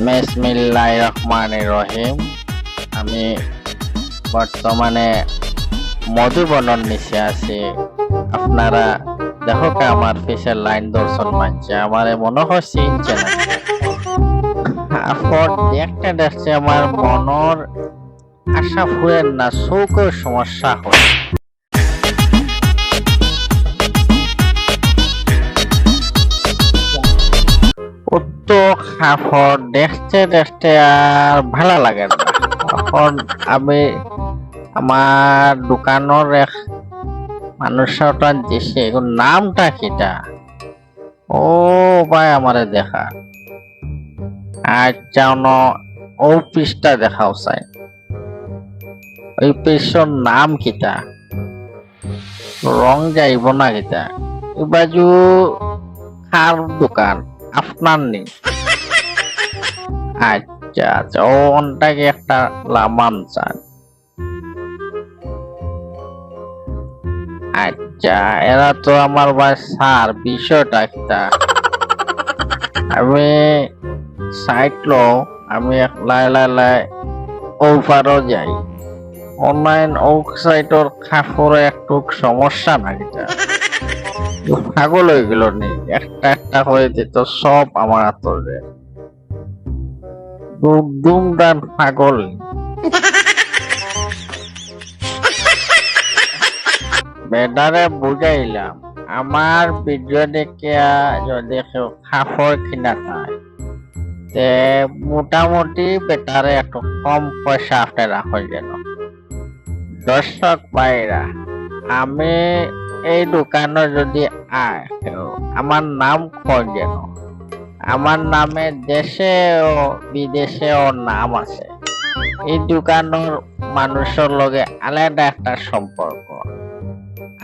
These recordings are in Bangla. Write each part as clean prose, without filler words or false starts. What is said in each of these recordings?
বিসমিল্লাহির রহমানির রহিম। আমি বর্তমানে মধুবনের নিচে আছি। আপনারা দেখো কে আমার ফেসের লাইন দর্শন মানছে, আমারে মনে হয় চিনছে না। আপন দেখতে দেখতে আমার মনের আশা ফুরেন না, চৌকের সমস্যা হয়। তো কাপড় দেখতে দেখতে আর ভালো লাগে না। এখন আমি আমার দোকানের এক মানুষটা দিছে, এগুলোর নামটা কিটা? ও ভাই আমারে দেখা আচ্ছা ও পৃষ্ঠা দেখাও চাই, ওই পৃষ্ঠার নাম কিটা? রং যাইব না কিটা? এই বাজু কার দোকান আপনার নেই? আচ্ছা আচ্ছা, ও ওনটাকে একটা লামান চান। আচ্ছা, এরা তো আমার ভাই স্যার, বিষয়টা একটা আমি সাইট লো, আমি লাই লাই লাই ওপারও যাই। অনলাইন ওয়েবসাইটর কাপড়ে একটু সমস্যা না এটা, পাগল হয়ে গেল নি, একটা একটা হয়ে যেত সব আমার হাতরে দুম ডান পাগল। বেডারে বুঝাইলাম আমার ভিডিও দেখে যদি কেউ কাপড় কিনা চায় তে মোটামুটি বেটারে একটু কম পয়সা আপনি রাখো যেন। দর্শক ভাইরা, আমি এই দোকানে যদি আয় কেউ আমার নাম কয় যেন, আমার নামে দেশে ও বিদেশে ওর নাম আছে। এই দোকানের মানুষের লগে আলাদা একটা সম্পর্ক।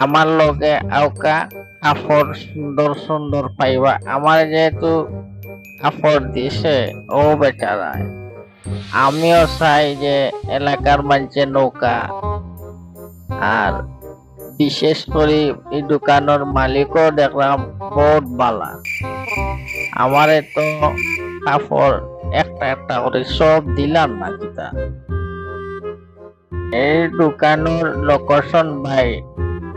আমার লগে আউকা কাপড় সুন্দর সুন্দর পাইবা, আমার যেহেতু কাপড় দিছে ও বেচারায়, আমিও চাই যে এলাকার মানুষে নৌকা। আর বিশেষ করে এই দোকানের মালিকও দেখলাম বহুত বালা, আমারে তো কাপড় একটা একটা করে সব দিলাম না কিতা। এই দোকানের লোকেশন ভাই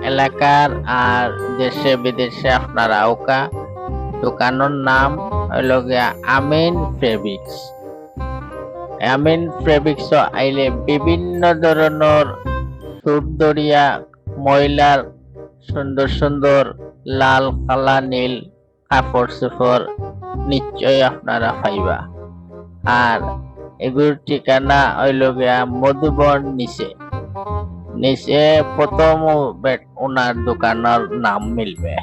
এলাকার আর দেশে বিদেশে আপনারা ওকা। দোকানের নাম হইল গিয়া আমিন ফেব্রিক্স। আমিন ফেব্রিক্স আইলে বিভিন্ন ধরনের সুন্দরিয়া মহিলার সুন্দর সুন্দর লাল কালা নীল কাপড় চোপড় নিশ্চয় আপনারা পাইবা। আর এগুলোর ঠিকানা হইল গিয়া মধুবন নিচে নিচে প্রথম ওনার দোকানের নাম মিলবে।